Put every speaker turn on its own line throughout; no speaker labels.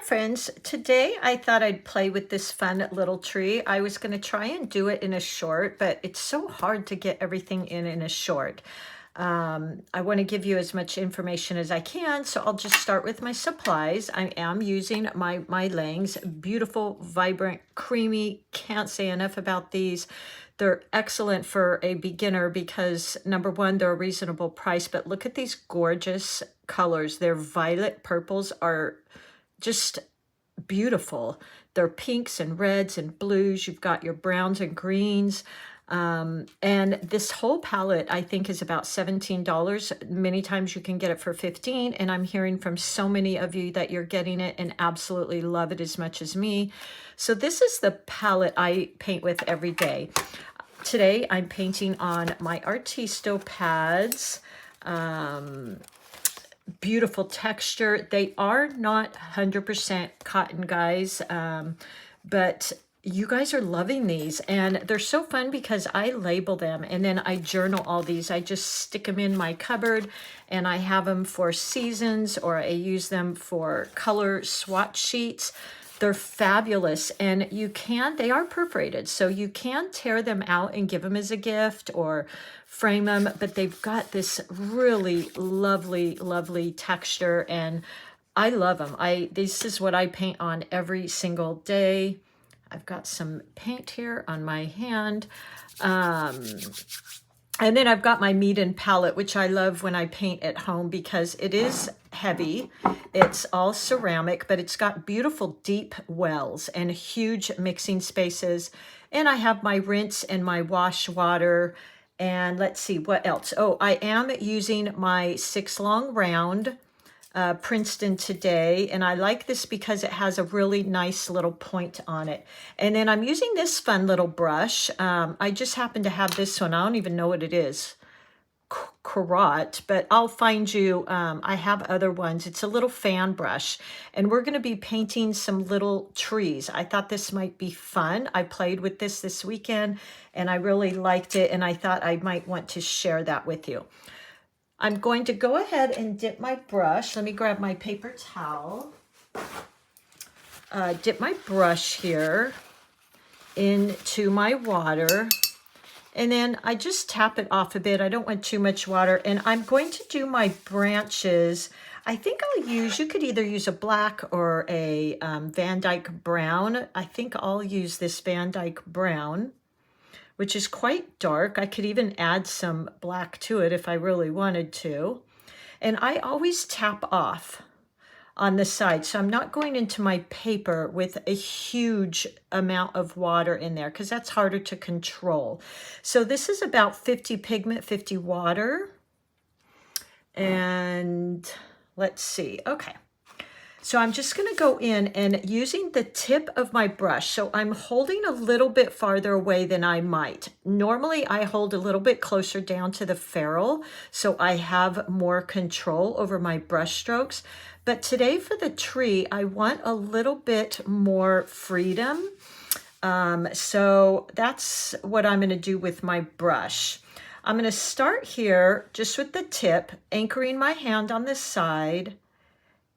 friends, today I thought I'd play with this fun little tree. I was going to try and do it in a short, but it's so hard to get everything in a short. I want to give you as much information as I can, so I'll just start with my supplies. I am using my MeiLiang's beautiful, vibrant, creamy, can't say enough about these. They're excellent for a beginner because number one, they're a reasonable price, but look at these gorgeous colors. Their violet purples are just beautiful. They're pinks and reds and blues. You've got your browns and greens. And this whole palette, I think, is about $17. Many times you can get it for $15. And I'm hearing from so many of you that you're getting it and absolutely love it as much as me. So this is the palette I paint with every day. Today, I'm painting on my Artisto pads. Beautiful texture. They are not 100% cotton, guys, but you guys are loving these, and they're so fun because I label them and then I journal all these. I just stick them in my cupboard and I have them for seasons, or I use them for color swatch sheets. They're fabulous, and they are perforated, so you can tear them out and give them as a gift or frame them, but they've got this really lovely, lovely texture, and I love them. This is what I paint on every single day. I've got some paint here on my hand. And then I've got my Meeden palette, which I love when I paint at home because it is heavy. It's all ceramic, but it's got beautiful deep wells and huge mixing spaces. And I have my rinse and my wash water. And let's see what else. Oh, I am using my 6 long round Princeton today, and I like this because it has a really nice little point on it. And then I'm using this fun little brush. I just happen to have this one. I don't even know what it is, carrot, but I'll find you. I have other ones. It's a little fan brush, and we're going to be painting some little trees. I thought this might be fun. I played with this weekend, and I really liked it, and I thought I might want to share that with you. I'm going to go ahead and dip my brush. Let me grab my paper towel. Dip my brush here into my water. And then I just tap it off a bit. I don't want too much water. And I'm going to do my branches. I think you could either use a black or a Van Dyke brown. I think I'll use this Van Dyke brown, which is quite dark. I could even add some black to it if I really wanted to. And I always tap off on the side. So I'm not going into my paper with a huge amount of water in there because that's harder to control. So this is about 50 pigment, 50 water. And let's see. Okay. So I'm just going to go in and using the tip of my brush. So I'm holding a little bit farther away than I might. Normally I hold a little bit closer down to the ferrule so I have more control over my brush strokes. But today for the tree, I want a little bit more freedom. So that's what I'm going to do with my brush. I'm going to start here just with the tip, anchoring my hand on the side.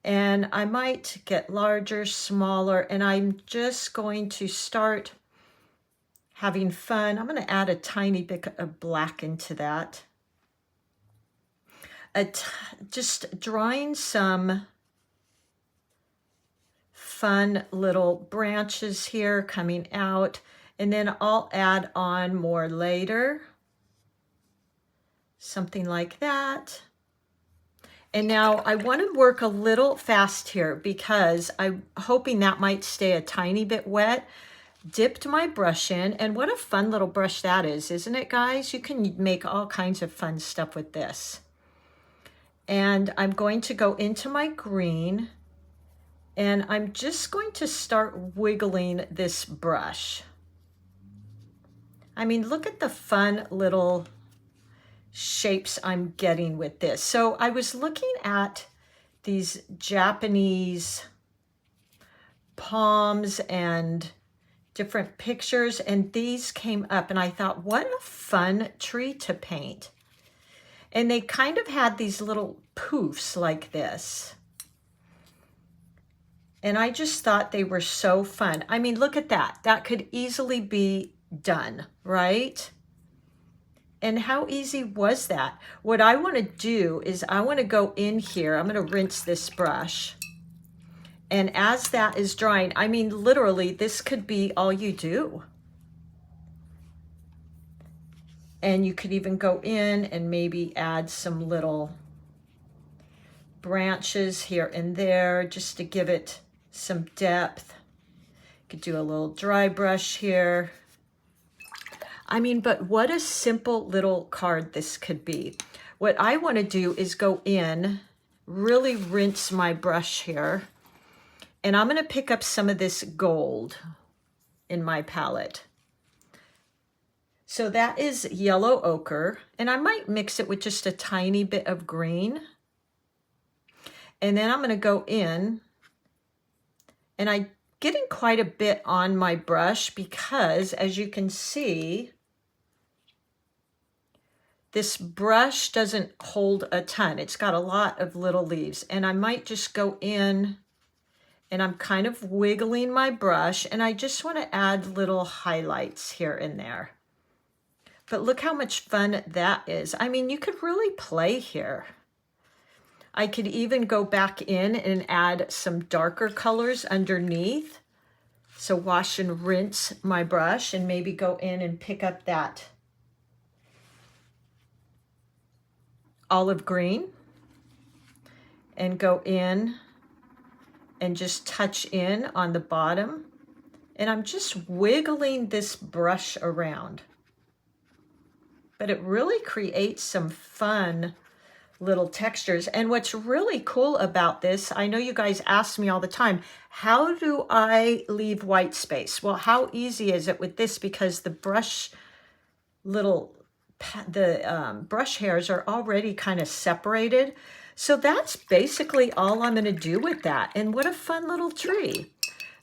And I might get larger, smaller, and I'm just going to start having fun. I'm going to add a tiny bit of black into that. Just drawing some fun little branches here coming out, and then I'll add on more later. Something like that. And now I want to work a little fast here because I'm hoping that might stay a tiny bit wet. Dipped my brush in, and what a fun little brush that is, isn't it, guys? You can make all kinds of fun stuff with this. And I'm going to go into my green, and I'm just going to start wiggling this brush. I mean, look at the fun little shapes I'm getting with this. So I was looking at these Japanese palms and different pictures, and these came up, and I thought, what a fun tree to paint. And they kind of had these little poofs like this. And I just thought they were so fun. I mean, look at that. That could easily be done, right? And how easy was that? What I want to do is I want to go in here. I'm going to rinse this brush. And as that is drying, I mean, literally, this could be all you do. And you could even go in and maybe add some little branches here and there just to give it some depth. You could do a little dry brush here. I mean, but what a simple little card this could be. What I want to do is go in, really rinse my brush here, and I'm going to pick up some of this gold in my palette. So that is yellow ochre, and I might mix it with just a tiny bit of green. And then I'm going to go in, and I'm getting quite a bit on my brush because, as you can see, this brush doesn't hold a ton. It's got a lot of little leaves, and I might just go in and I'm kind of wiggling my brush, and I just want to add little highlights here and there. But look how much fun that is. I mean, you could really play here. I could even go back in and add some darker colors underneath. So wash and rinse my brush and maybe go in and pick up that olive green and go in and just touch in on the bottom. And I'm just wiggling this brush around. But it really creates some fun little textures. And what's really cool about this, I know you guys ask me all the time, how do I leave white space? Well, how easy is it with this? Because the brush brush hairs are already kind of separated. So that's basically all I'm going to do with that. And what a fun little tree.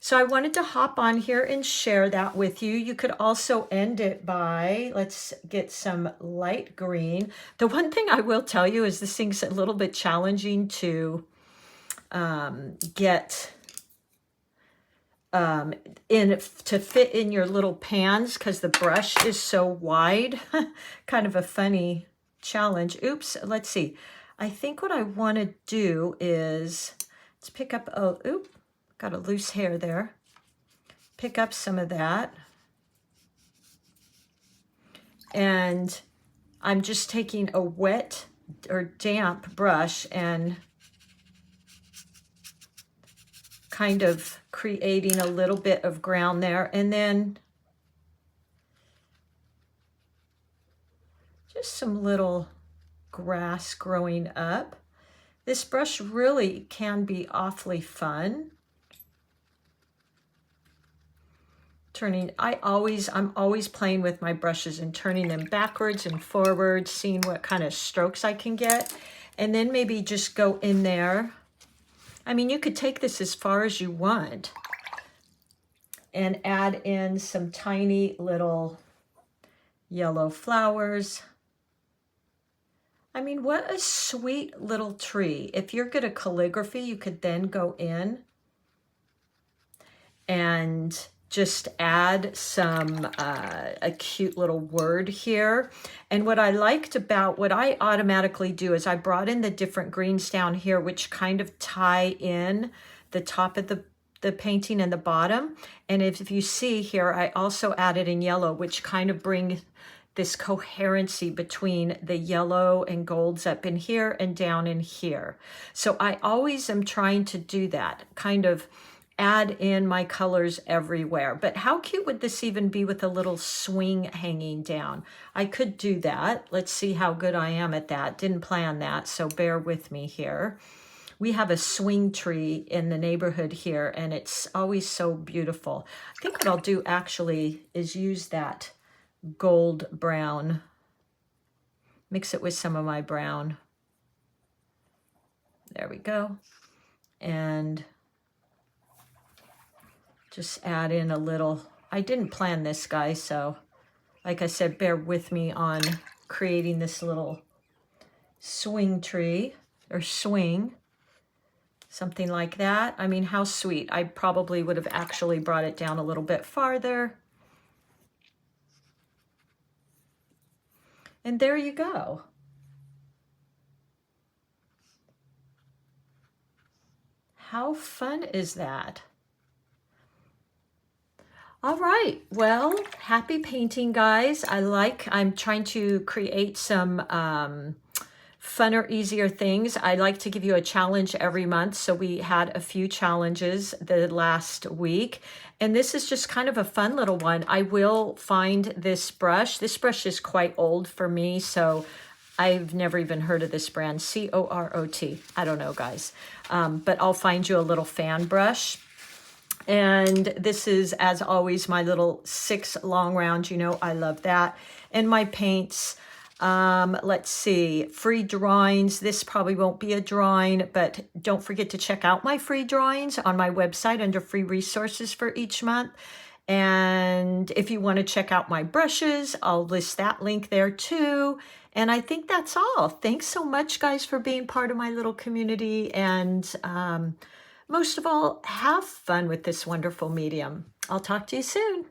So I wanted to hop on here and share that with you. You could also end it by, let's get some light green. The one thing I will tell you is this thing's a little bit challenging to get to fit in your little pans because the brush is so wide. Kind of a funny challenge. Oops, let's see. I think what I want to do is, let's pick up, got a loose hair there. Pick up some of that. And I'm just taking a wet or damp brush and kind of creating a little bit of ground there. And then just some little grass growing up. This brush really can be awfully fun. I'm always playing with my brushes and turning them backwards and forwards, seeing what kind of strokes I can get. And then maybe just go in there. I mean, you could take this as far as you want and add in some tiny little yellow flowers. I mean, what a sweet little tree. If you're good at calligraphy, you could then go in and just add some, a cute little word here. And what I liked about what I automatically do is I brought in the different greens down here, which kind of tie in the top of the painting and the bottom. And if you see here, I also added in yellow, which kind of bring this coherency between the yellow and golds up in here and down in here. So I always am trying to do that, kind of add in my colors everywhere. But how cute would this even be with a little swing hanging down? I could do that. Let's see how good I am at that. Didn't plan that, so bear with me here. We have a swing tree in the neighborhood here, and it's always so beautiful. I think what I'll do actually is use that gold brown, mix it with some of my brown. There we go. And just add in a little, I didn't plan this, guys, so like I said, bear with me on creating this little swing tree or swing. Something like that. I mean, how sweet. I probably would have actually brought it down a little bit farther. And there you go. How fun is that? All right, well, happy painting, guys. I'm trying to create some funner, easier things. I like to give you a challenge every month. So we had a few challenges the last week, and this is just kind of a fun little one. I will find this brush. This brush is quite old for me, so I've never even heard of this brand, C-O-R-O-T. I don't know, guys, but I'll find you a little fan brush. And this is, as always, my little 6 long round. You know, I love that. And my paints, let's see, free drawings. This probably won't be a drawing, but don't forget to check out my free drawings on my website under free resources for each month. And if you want to check out my brushes, I'll list that link there too. And I think that's all. Thanks so much, guys, for being part of my little community. And most of all, have fun with this wonderful medium. I'll talk to you soon.